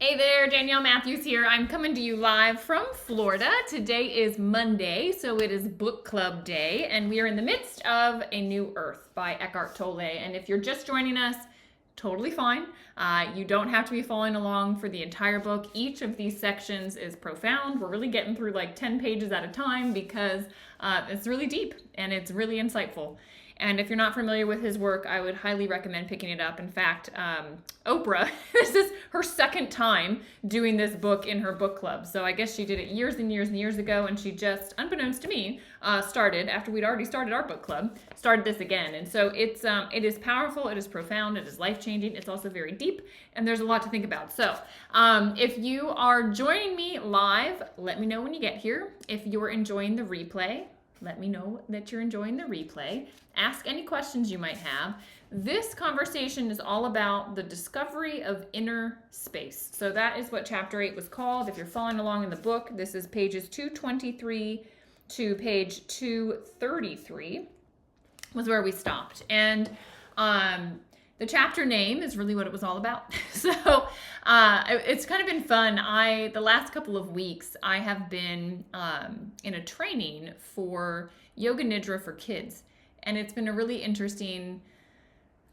Hey there, Danielle Matthews here. I'm coming to you live from Florida. Today is Monday, so it is book club day, and we are in the midst of A New Earth by Eckhart Tolle. And if you're just joining us, totally fine. You don't have to be following along for the entire book. Each of these sections is profound. We're really getting through like 10 pages at a time because it's really deep and it's really insightful. And if you're not familiar with his work, I would highly recommend picking it up. In fact, Oprah, this is her second time doing this book in her book club. So I guess she did it years and years and years ago, and she just, unbeknownst to me, started, after we'd already started our book club, started this again. And so it is powerful, it is profound, it is life-changing, it's also very deep, and there's a lot to think about. So if you are joining me live, let me know when you get here. If you're enjoying the replay, let me know that you're enjoying the replay. Ask any questions you might have. This conversation is all about the discovery of inner space. So that is what chapter 8 was called. If you're following along in the book, this is pages 223 to page 233 was where we stopped. And the chapter name is really what it was all about. So it's kind of been fun. The last couple of weeks, I have been in a training for yoga nidra for kids. And it's been a really interesting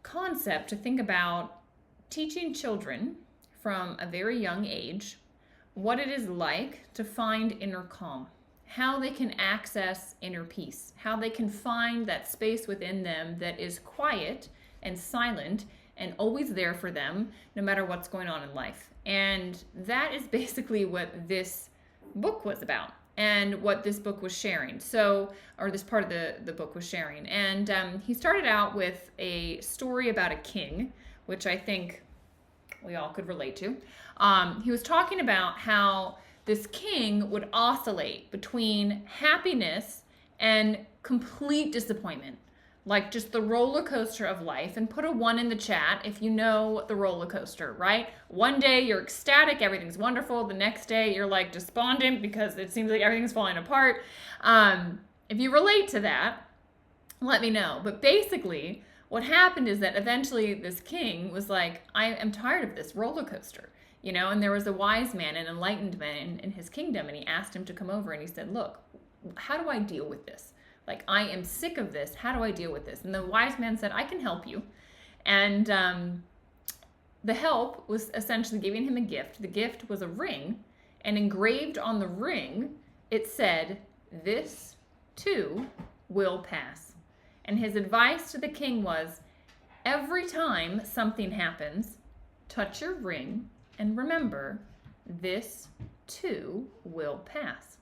concept to think about teaching children from a very young age what it is like to find inner calm, how they can access inner peace, how they can find that space within them that is quiet and silent and always there for them no matter what's going on in life. And that is basically what this book was about and what this book was sharing. Or this part of the book was sharing. And he started out with a story about a king, which I think we all could relate to. He was talking about how this king would oscillate between happiness and complete disappointment, like just the roller coaster of life. And put a 1 in the chat if you know the roller coaster, right? One day you're ecstatic, everything's wonderful. The next day you're like despondent because it seems like everything's falling apart. If you relate to that, let me know. But basically, what happened is that eventually this king was like, I am tired of this roller coaster. And there was a wise man, an enlightened man in his kingdom, and he asked him to come over and he said, look, how do I deal with this? Like, I am sick of this. How do I deal with this? And the wise man said, I can help you. And the help was essentially giving him a gift. The gift was a ring, and engraved on the ring, it said, this too will pass. And his advice to the king was, every time something happens, touch your ring and remember, this too will pass.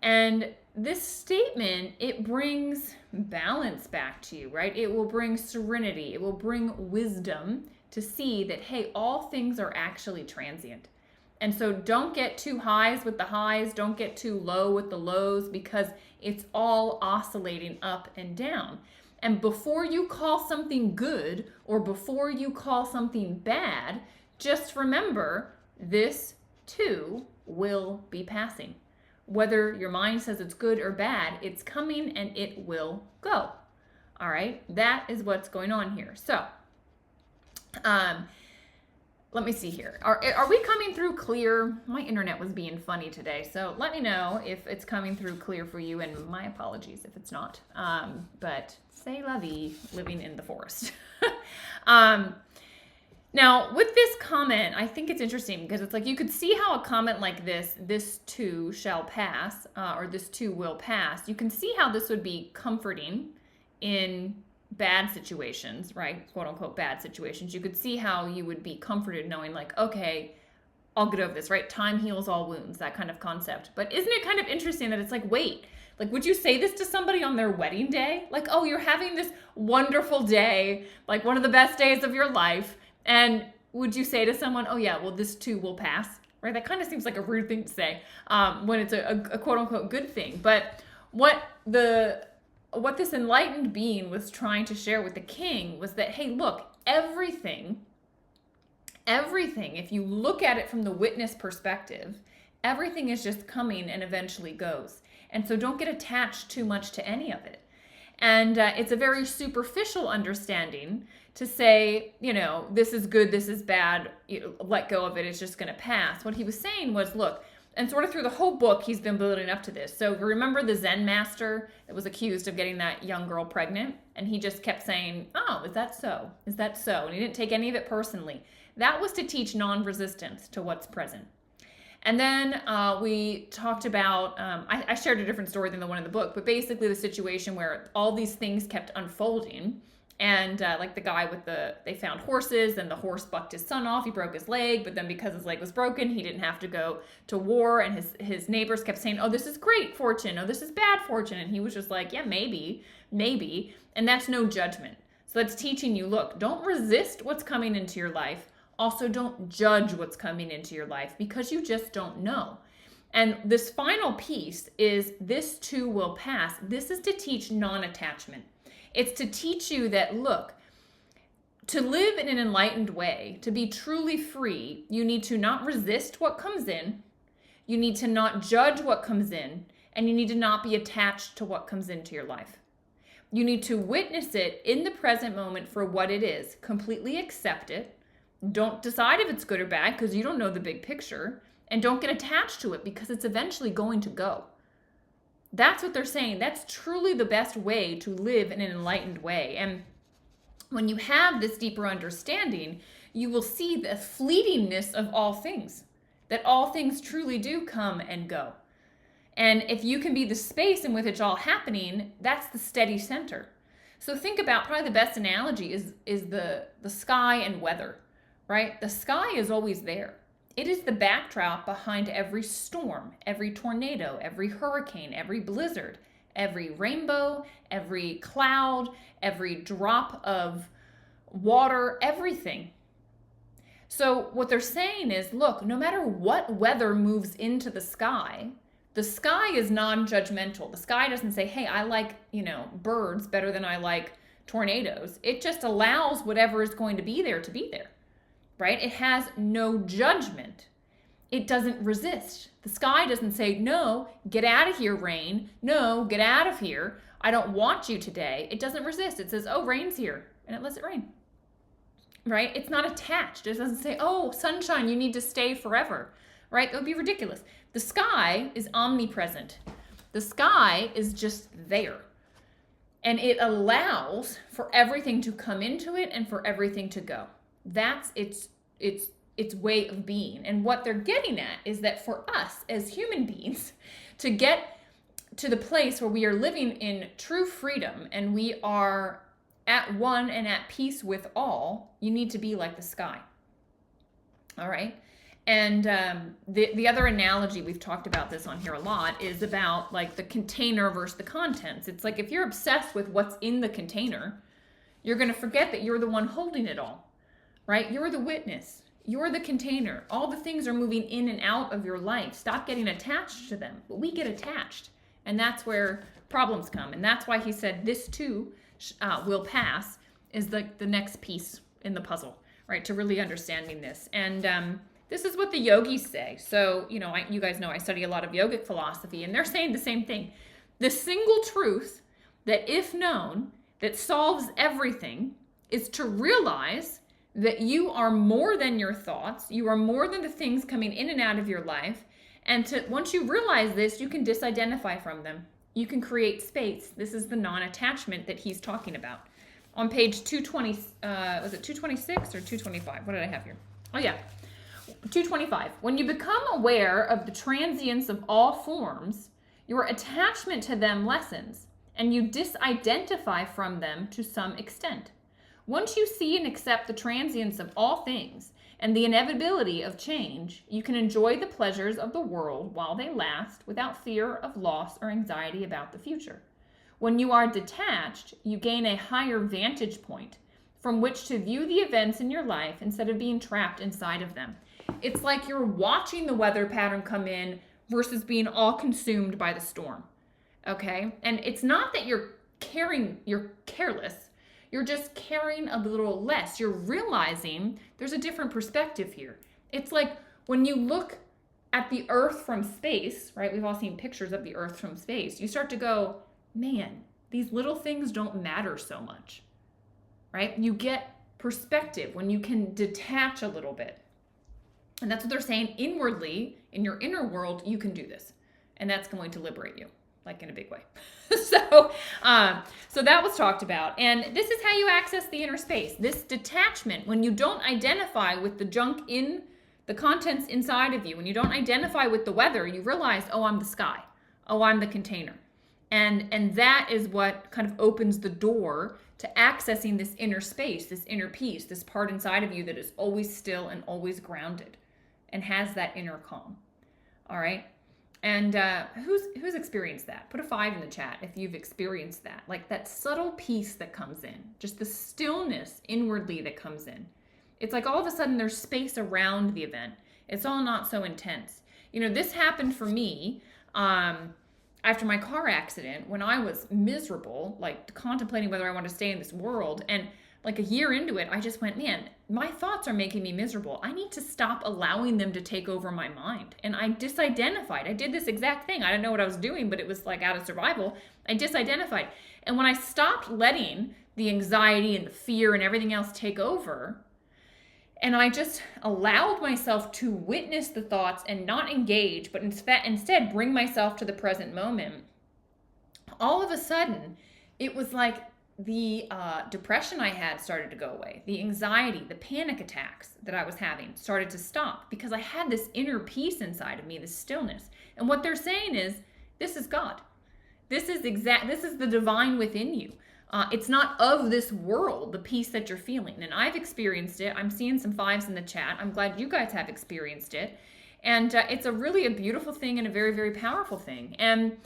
And this statement, it brings balance back to you, right? It will bring serenity. It will bring wisdom to see that, hey, all things are actually transient. And so don't get too highs with the highs. Don't get too low with the lows, because it's all oscillating up and down. And before you call something good or before you call something bad, just remember, this too will be passing. Whether your mind says it's good or bad, it's coming and it will go. All right, that is what's going on here. So, let me see here. Are we coming through clear? My internet was being funny today, so let me know if it's coming through clear for you, and my apologies if it's not. But c'est la vie, living in the forest. Now, with this comment, I think it's interesting because it's like you could see how a comment like this too shall pass, or this too will pass. You can see how this would be comforting in bad situations, right? Quote unquote bad situations. You could see how you would be comforted knowing like, okay, I'll get over this, right? Time heals all wounds, that kind of concept. But isn't it kind of interesting that it's like, wait, like, would you say this to somebody on their wedding day? Like, oh, you're having this wonderful day, like one of the best days of your life. And would you say to someone, oh yeah, well, this too will pass, right? That kind of seems like a rude thing to say when it's a quote unquote good thing. But what this enlightened being was trying to share with the king was that, hey, look, everything, if you look at it from the witness perspective, everything is just coming and eventually goes. And so don't get attached too much to any of it. And it's a very superficial understanding to say, this is good, this is bad, let go of it, it's just going to pass. What he was saying was, look, and sort of through the whole book, he's been building up to this. So remember the Zen master that was accused of getting that young girl pregnant? And he just kept saying, oh, is that so? Is that so? And he didn't take any of it personally. That was to teach non-resistance to what's present. And then we talked about, I shared a different story than the one in the book, but basically the situation where all these things kept unfolding. And like the guy they found horses, and the horse bucked his son off. He broke his leg, but then because his leg was broken, he didn't have to go to war. And his neighbors kept saying, oh, this is great fortune. Oh, this is bad fortune. And he was just like, yeah, maybe. And that's no judgment. So that's teaching you, look, don't resist what's coming into your life. Also, don't judge what's coming into your life, because you just don't know. And this final piece is, this too will pass. This is to teach non-attachment. It's to teach you that, look, to live in an enlightened way, to be truly free, you need to not resist what comes in, you need to not judge what comes in, and you need to not be attached to what comes into your life. You need to witness it in the present moment for what it is, completely accept it, don't decide if it's good or bad because you don't know the big picture, and don't get attached to it because it's eventually going to go. That's what they're saying. That's truly the best way to live in an enlightened way. And when you have this deeper understanding, you will see the fleetingness of all things, that all things truly do come and go. And if you can be the space in which it's all happening, that's the steady center. So think about, probably the best analogy is the sky and weather, right? The sky is always there. It is the backdrop behind every storm, every tornado, every hurricane, every blizzard, every rainbow, every cloud, every drop of water, everything. So what they're saying is, look, no matter what weather moves into the sky is non-judgmental. The sky doesn't say, hey, I like, birds better than I like tornadoes. It just allows whatever is going to be there, right? It has no judgment. It doesn't resist. The sky doesn't say, no, get out of here, rain. No, get out of here. I don't want you today. It doesn't resist. It says, oh, rain's here, and it lets it rain, right? It's not attached. It doesn't say, oh, sunshine, you need to stay forever, right? That would be ridiculous. The sky is omnipresent. The sky is just there. And it allows for everything to come into it and for everything to go. That's its way of being. And what they're getting at is that for us as human beings to get to the place where we are living in true freedom and we are at one and at peace with all, you need to be like the sky. All right? And the other analogy, we've talked about this on here a lot, is about like the container versus the contents. It's like if you're obsessed with what's in the container, you're going to forget that you're the one holding it all, right? You're the witness. You're the container. All the things are moving in and out of your life. Stop getting attached to them. But we get attached. And that's where problems come. And that's why he said this too will pass, is like the next piece in the puzzle, right? To really understanding this. And this is what the yogis say. So, you guys know I study a lot of yogic philosophy, and they're saying the same thing. The single truth that, if known, that solves everything is to realize that you are more than your thoughts. You are more than the things coming in and out of your life. And once you realize this, you can disidentify from them. You can create space. This is the non-attachment that he's talking about. On page 220, was it 226 or 225? What did I have here? Oh, yeah. 225. When you become aware of the transience of all forms, your attachment to them lessens, and you disidentify from them to some extent. Once you see and accept the transience of all things and the inevitability of change, you can enjoy the pleasures of the world while they last without fear of loss or anxiety about the future. When you are detached, you gain a higher vantage point from which to view the events in your life instead of being trapped inside of them. It's like you're watching the weather pattern come in versus being all consumed by the storm. Okay? And it's not that you're careless. You're just caring a little less. You're realizing there's a different perspective here. It's like when you look at the earth from space, right? We've all seen pictures of the earth from space. You start to go, man, these little things don't matter so much, right? You get perspective, when you can detach a little bit. And that's what they're saying. Inwardly, in your inner world, you can do this. And that's going to liberate you, like in a big way. So that was talked about. And this is how you access the inner space. This detachment, when you don't identify with the junk in the contents inside of you, when you don't identify with the weather, you realize, oh, I'm the sky. Oh, I'm the container. And that is what kind of opens the door to accessing this inner space, this inner peace, this part inside of you that is always still and always grounded and has that inner calm. All right? And who's experienced that? Put a 5 in the chat if you've experienced that. Like that subtle peace that comes in. Just the stillness inwardly that comes in. It's like all of a sudden there's space around the event. It's all not so intense. You know, this happened for me after my car accident when I was miserable, like contemplating whether I want to stay in this world. And like a year into it, I just went, man, my thoughts are making me miserable. I need to stop allowing them to take over my mind. And I disidentified. I did this exact thing. I didn't know what I was doing, but it was like out of survival. I disidentified. And when I stopped letting the anxiety and the fear and everything else take over, and I just allowed myself to witness the thoughts and not engage, but instead bring myself to the present moment, all of a sudden, it was like the depression I had started to go away. The anxiety, the panic attacks that I was having started to stop because I had this inner peace inside of me, this stillness. And what they're saying is, this is God. This is the divine within you. It's not of this world, the peace that you're feeling. And I've experienced it. I'm seeing some 5s in the chat. I'm glad you guys have experienced it. And it's a beautiful thing and a very, very powerful thing. And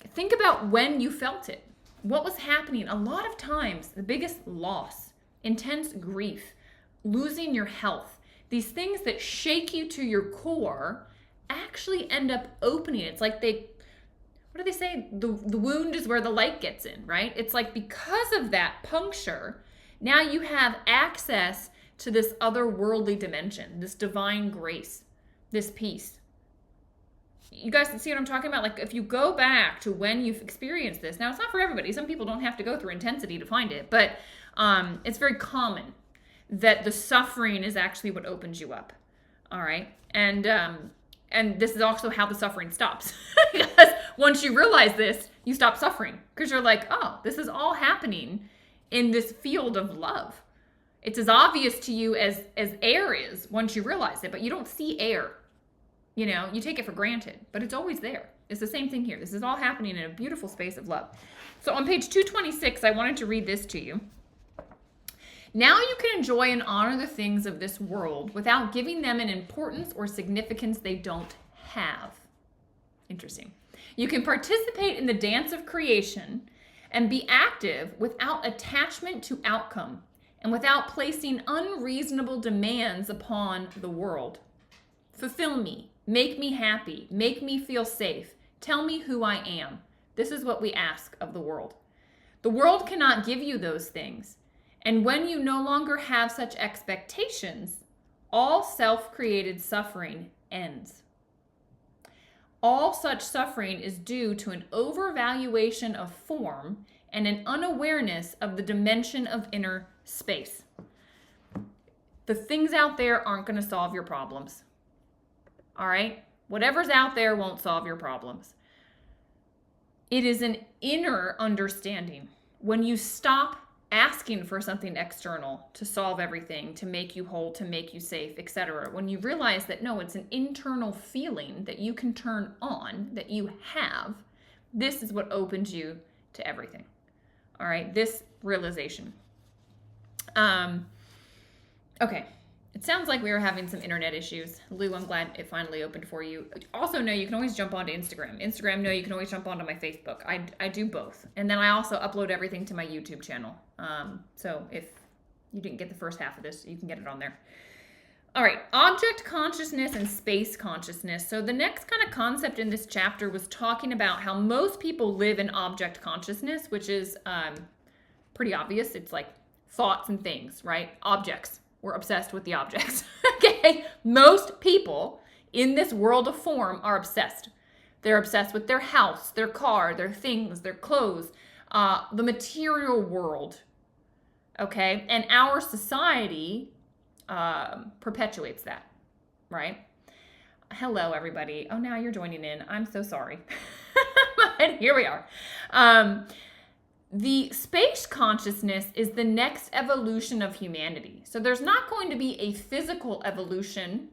think about when you felt it. What was happening? A lot of times, the biggest loss, intense grief, losing your health, these things that shake you to your core actually end up opening. It's like what do they say? The wound is where the light gets in, right? It's like because of that puncture, now you have access to this otherworldly dimension, this divine grace, this peace. You guys see what I'm talking about? Like if you go back to when you've experienced this, now it's not for everybody. Some people don't have to go through intensity to find it, but it's very common that the suffering is actually what opens you up. All right. And this is also how the suffering stops. Because once you realize this, you stop suffering because you're like, oh, this is all happening in this field of love. It's as obvious to you as air is once you realize it, but you don't see air. You know, you take it for granted, but it's always there. It's the same thing here. This is all happening in a beautiful space of love. So on page 226, I wanted to read this to you. Now you can enjoy and honor the things of this world without giving them an importance or significance they don't have. Interesting. You can participate in the dance of creation and be active without attachment to outcome and without placing unreasonable demands upon the world. Fulfill me, make me happy, make me feel safe, tell me who I am. This is what we ask of the world. The world cannot give you those things. And when you no longer have such expectations, all self-created suffering ends. All such suffering is due to an overvaluation of form and an unawareness of the dimension of inner space. The things out there aren't going to solve your problems. All right? Whatever's out there won't solve your problems. It is an inner understanding. When you stop asking for something external to solve everything, to make you whole, to make you safe, etc. When you realize that no, it's an internal feeling that you can turn on, that you have, this is what opens you to everything. All right, this realization. Okay. It sounds like we were having some internet issues. Lou, I'm glad it finally opened for you. Also, no, you can always jump onto Instagram. Instagram, no, you can always jump onto my Facebook. I do both. And then I also upload everything to my YouTube channel. So if you didn't get the first half of this, you can get it on there. All right, object consciousness and space consciousness. So the next kind of concept in this chapter was talking about how most people live in object consciousness, which is pretty obvious. It's like thoughts and things, right? Objects. We're obsessed with the objects. Okay? Most people in this world of form are obsessed. They're obsessed with their house, their car, their things, their clothes, the material world. okay? And our society perpetuates that, right? Hello, everybody. Oh, now you're joining in. I'm so sorry. But here we are. The space consciousness is the next evolution of humanity. So there's not going to be a physical evolution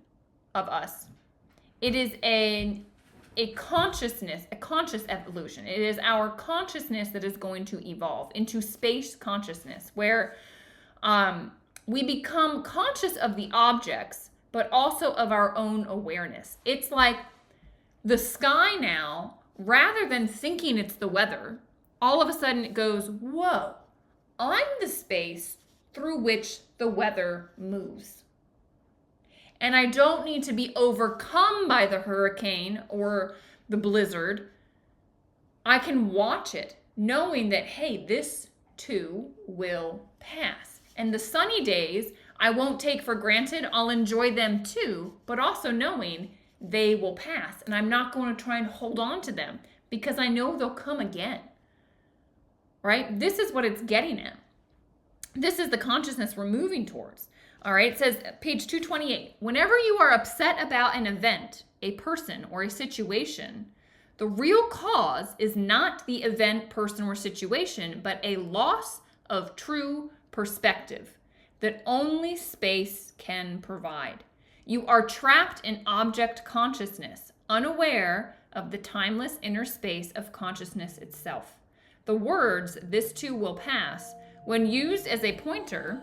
of us. It is a consciousness, a conscious evolution. It is our consciousness that is going to evolve into space consciousness, where we become conscious of the objects, but also of our own awareness. It's like the sky now, rather than thinking it's the weather, all of a sudden it goes, whoa, I'm the space through which the weather moves. And I don't need to be overcome by the hurricane or the blizzard. I can watch it knowing that, hey, this too will pass. And the sunny days, I won't take for granted. I'll enjoy them too, but also knowing they will pass. And I'm not going to try and hold on to them because I know they'll come again. Right? This is what it's getting at. This is the consciousness we're moving towards. All right, it says, page 228, whenever you are upset about an event, a person, or a situation, the real cause is not the event, person, or situation, but a loss of true perspective that only space can provide. You are trapped in object consciousness, unaware of the timeless inner space of consciousness itself. The words, this too will pass, when used as a pointer,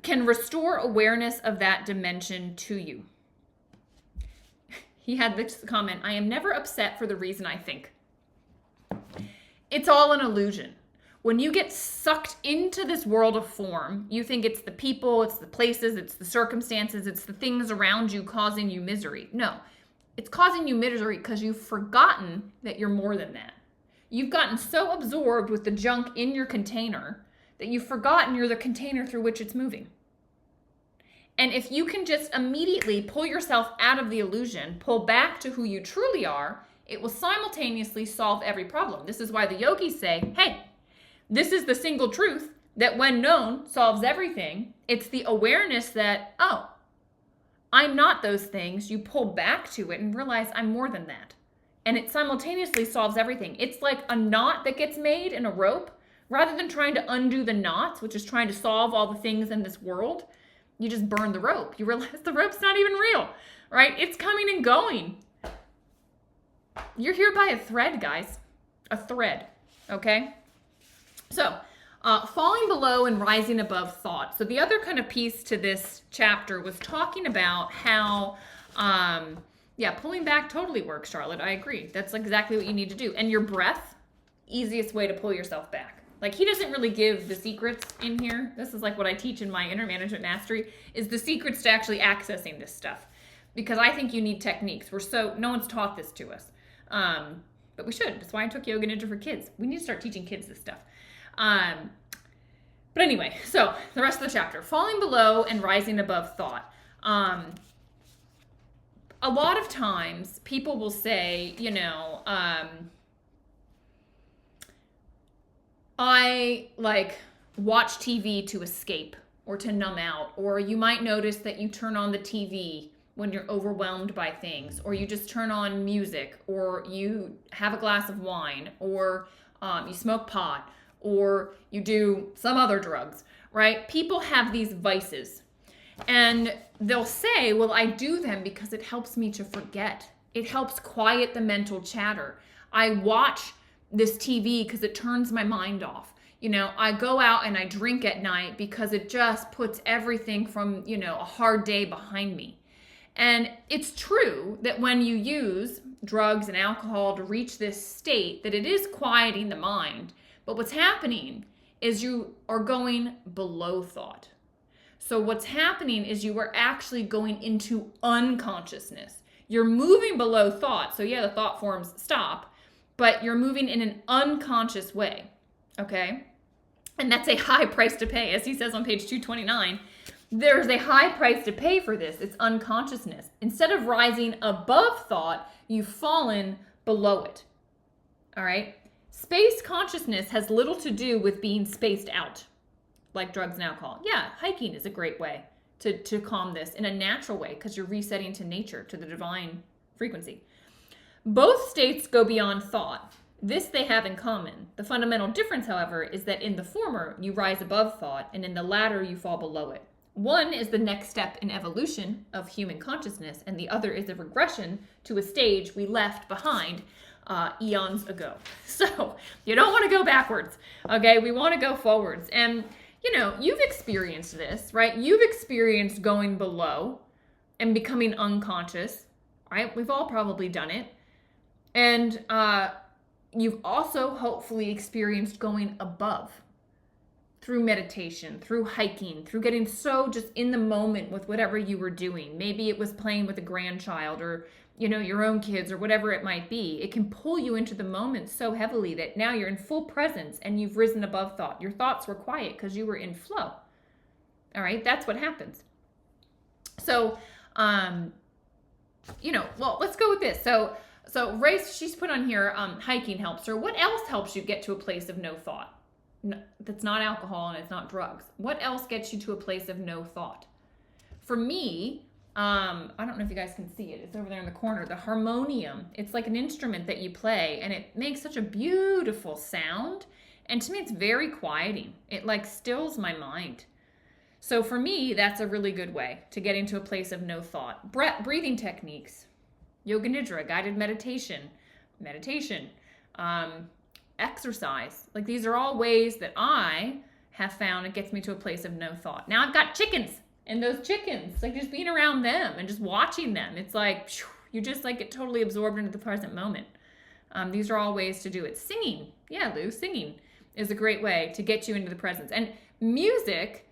can restore awareness of that dimension to you. He had this comment, I am never upset for the reason I think. It's all an illusion. When you get sucked into this world of form, you think it's the people, it's the places, it's the circumstances, it's the things around you causing you misery. No, it's causing you misery because you've forgotten that you're more than that. You've gotten so absorbed with the junk in your container that you've forgotten you're the container through which it's moving. And if you can just immediately pull yourself out of the illusion, pull back to who you truly are, it will simultaneously solve every problem. This is why the yogis say, hey, this is the single truth that when known solves everything. It's the awareness that, oh, I'm not those things. You pull back to it and realize I'm more than that. And it simultaneously solves everything. It's like a knot that gets made in a rope. Rather than trying to undo the knots, which is trying to solve all the things in this world, you just burn the rope. You realize the rope's not even real, right? It's coming and going. You're here by a thread, guys. A thread, okay? So, falling below and rising above thought. So the other kind of piece to this chapter was talking about how, pulling back totally works, Charlotte. I agree. That's exactly what you need to do. And your breath, easiest way to pull yourself back. Like, he doesn't really give the secrets in here. This is like what I teach in my Inner Management Mastery, is the secrets to actually accessing this stuff. Because I think you need techniques. No one's taught this to us. But we should. That's why I took Yoga Ninja for Kids. We need to start teaching kids this stuff. But anyway, so the rest of the chapter. Falling below and rising above thought. A lot of times people will say, I watch TV to escape or to numb out, or you might notice that you turn on the TV when you're overwhelmed by things, or you just turn on music, or you have a glass of wine, or you smoke pot, or you do some other drugs, right? People have these vices, and they'll say, well, I do them because it helps me to forget. It helps quiet the mental chatter. I watch this TV because it turns my mind off. I go out and I drink at night because it just puts everything from, a hard day behind me. And it's true that when you use drugs and alcohol to reach this state, that it is quieting the mind. But what's happening is you are going below thought. So what's happening is you are actually going into unconsciousness. You're moving below thought. So yeah, the thought forms stop, but you're moving in an unconscious way, okay? And that's a high price to pay. As he says on page 229, there's a high price to pay for this. It's unconsciousness. Instead of rising above thought, you've fallen below it, all right? Space consciousness has little to do with being spaced out. like drugs and alcohol. Yeah, hiking is a great way to calm this in a natural way because you're resetting to nature, to the divine frequency. Both states go beyond thought. This they have in common. The fundamental difference, however, is that in the former, you rise above thought, and in the latter, you fall below it. One is the next step in evolution of human consciousness, and the other is a regression to a stage we left behind eons ago. So you don't want to go backwards, okay? We want to go forwards. And, you know, you've experienced this, right? You've experienced going below and becoming unconscious, right? We've all probably done it. And you've also hopefully experienced going above through meditation, through hiking, through getting so just in the moment with whatever you were doing. Maybe it was playing with a grandchild or, you know, your own kids or whatever it might be. It can pull you into the moment so heavily that now you're in full presence and you've risen above thought. Your thoughts were quiet because you were in flow. All right, that's what happens. So, you know, well, let's go with this. So Race, she's put on here, hiking helps her. What else helps you get to a place of no thought? No, that's not alcohol and it's not drugs. What else gets you to a place of no thought? For me, I don't know if you guys can see it. It's over there in the corner. The harmonium. It's like an instrument that you play and it makes such a beautiful sound. And to me, it's very quieting. It like stills my mind. So for me, that's a really good way to get into a place of no thought. Breathing techniques, yoga nidra, guided meditation, exercise. Like these are all ways that I have found it gets me to a place of no thought. Now I've got chickens, and those chickens, like just being around them and just watching them, it's like you just like get totally absorbed into the present moment. These are all ways to do it. Singing, yeah, Lou, singing is a great way to get you into the presence. And music,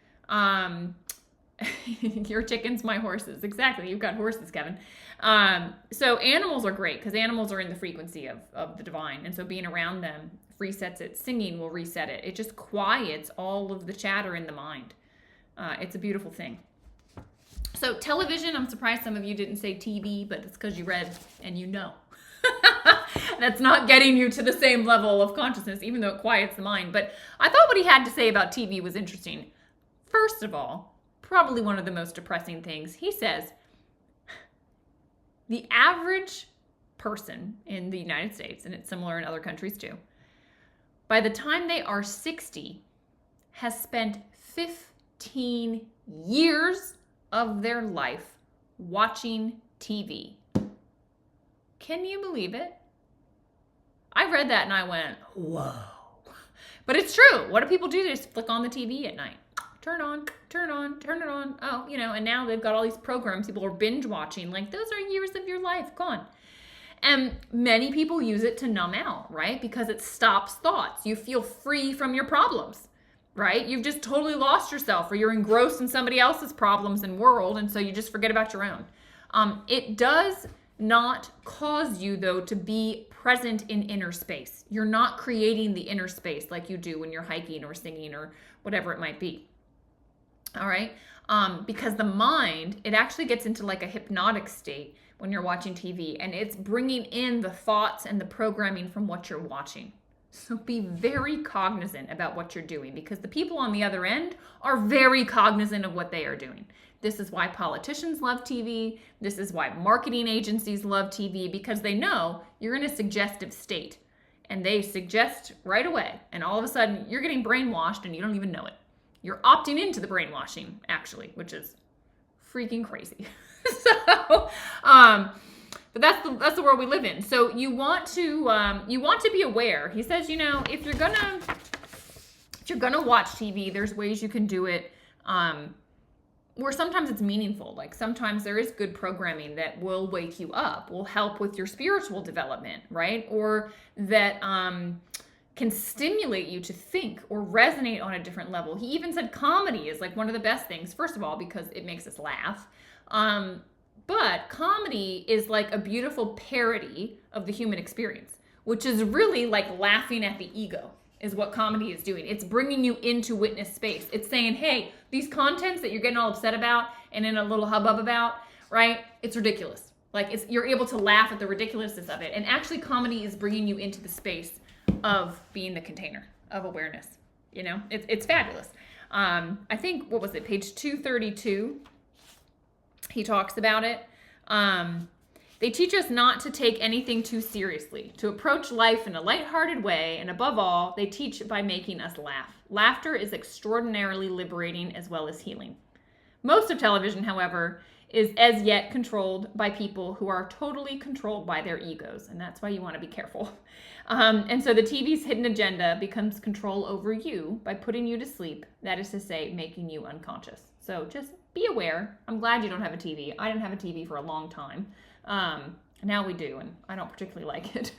your chickens, my horses. Exactly. You've got horses, Kevin. So animals are great because animals are in the frequency of the divine. And so being around them resets it. Singing will reset it. It just quiets all of the chatter in the mind. It's a beautiful thing. So television, I'm surprised some of you didn't say TV, but it's because you read and you know. That's not getting you to the same level of consciousness, even though it quiets the mind. But I thought what he had to say about TV was interesting. First of all, probably one of the most depressing things. He says, the average person in the United States, and it's similar in other countries too, by the time they are 60, has spent 15 years of their life watching TV. Can you believe it? I read that and I went, whoa. But it's true. What do people do? They just flick on the TV at night. Turn on, turn it on. Oh, you know, and now they've got all these programs. People are binge watching. Like, those are years of your life gone. And many people use it to numb out, right? Because it stops thoughts. You feel free from your problems, right? You've just totally lost yourself, or you're engrossed in somebody else's problems and world, and so you just forget about your own. It does not cause you, though, to be present in inner space. You're not creating the inner space like you do when you're hiking or singing or whatever it might be. All right? Because the mind, it actually gets into like a hypnotic state when you're watching TV, and it's bringing in the thoughts and the programming from what you're watching. So be very cognizant about what you're doing, because the people on the other end are very cognizant of what they are doing. This is why politicians love TV. This is why marketing agencies love TV, because they know you're in a suggestive state, and they suggest right away, and all of a sudden you're getting brainwashed and you don't even know it. You're opting into the brainwashing, actually, which is freaking crazy. So, but that's the world we live in. So you want to be aware. He says, you know, if you're gonna watch TV, there's ways you can do it where sometimes it's meaningful. Like sometimes there is good programming that will wake you up, will help with your spiritual development, right? Or that can stimulate you to think or resonate on a different level. He even said comedy is like one of the best things, first of all, because it makes us laugh. But comedy is like a beautiful parody of the human experience, which is really like laughing at the ego, is what comedy is doing. It's bringing you into witness space. It's saying, hey, these contents that you're getting all upset about and in a little hubbub about, right? It's ridiculous. Like you're able to laugh at the ridiculousness of it. And actually comedy is bringing you into the space of being the container of awareness. You know, it's fabulous. I think, what was it, page 232, he talks about it. They teach us not to take anything too seriously, to approach life in a lighthearted way, and above all, they teach by making us laugh. Laughter is extraordinarily liberating as well as healing. Most of television, however, is as yet controlled by people who are totally controlled by their egos, and that's why you want to be careful. And so the TV's hidden agenda becomes control over you by putting you to sleep, that is to say, making you unconscious. So just be aware. I'm glad you don't have a TV. I didn't have a TV for a long time. Now we do, and I don't particularly like it.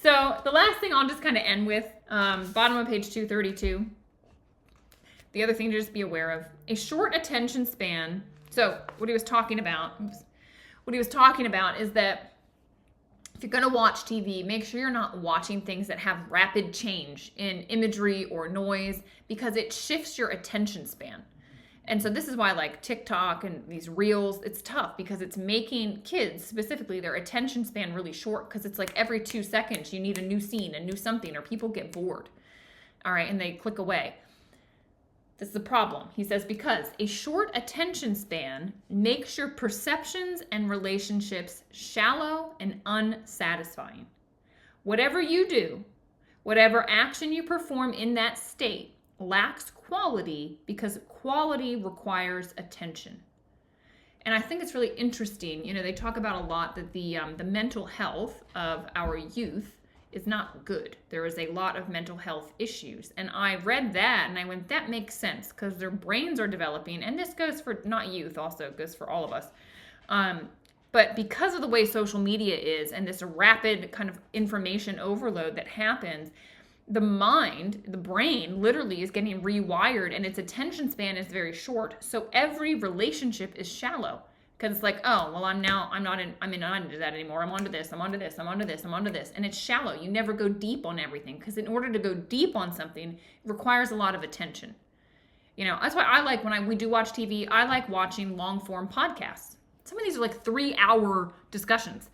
So the last thing I'll just kind of end with, bottom of page 232, the other thing to just be aware of, a short attention span. So what he was talking about is that if you're going to watch TV, make sure you're not watching things that have rapid change in imagery or noise, because it shifts your attention span. And so this is why, like, TikTok and these reels, it's tough because it's making kids, specifically, their attention span really short, because it's like every 2 seconds you need a new scene, a new something, or people get bored. All right, and they click away. This is a problem. He says, because a short attention span makes your perceptions and relationships shallow and unsatisfying. Whatever you do, whatever action you perform in that state, lacks quality because quality requires attention. And I think it's really interesting. You know, they talk about a lot that the mental health of our youth is not good. There is a lot of mental health issues. And I read that and I went, that makes sense, because their brains are developing. And this goes for not youth, also it goes for all of us. But because of the way social media is and this rapid kind of information overload that happens, the mind, the brain literally is getting rewired, and its attention span is very short. So every relationship is shallow, because it's like, oh, well, I'm not into that anymore. I'm onto this, I'm onto this, I'm onto this, I'm onto this. And it's shallow. You never go deep on everything, because in order to go deep on something, it requires a lot of attention. You know, that's why I like, when we do watch TV, I like watching long form podcasts. Some of these are like 3-hour discussions,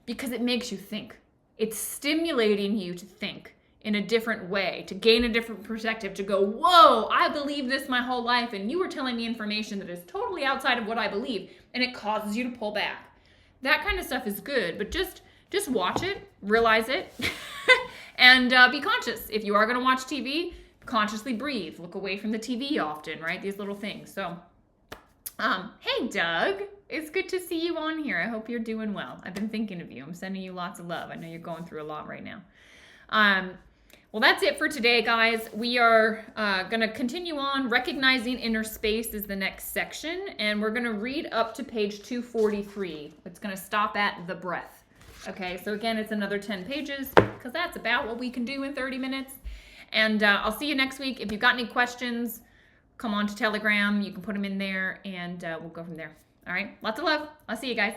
because it makes you think. It's stimulating you to think in a different way, to gain a different perspective, to go, whoa, I believe this my whole life, and you were telling me information that is totally outside of what I believe, and it causes you to pull back. That kind of stuff is good, but just watch it, realize it, and be conscious. If you are going to watch TV, consciously breathe, look away from the TV often, right? These little things. So, hey, Doug. It's good to see you on here. I hope you're doing well. I've been thinking of you. I'm sending you lots of love. I know you're going through a lot right now. Well, that's it for today, guys. We are going to continue on. Recognizing inner space is the next section, and we're going to read up to page 243. It's going to stop at the breath. Okay, so again, it's another 10 pages, because that's about what we can do in 30 minutes. And I'll see you next week. If you've got any questions, come on to Telegram. You can put them in there, and we'll go from there. All right. Lots of love. I'll see you guys.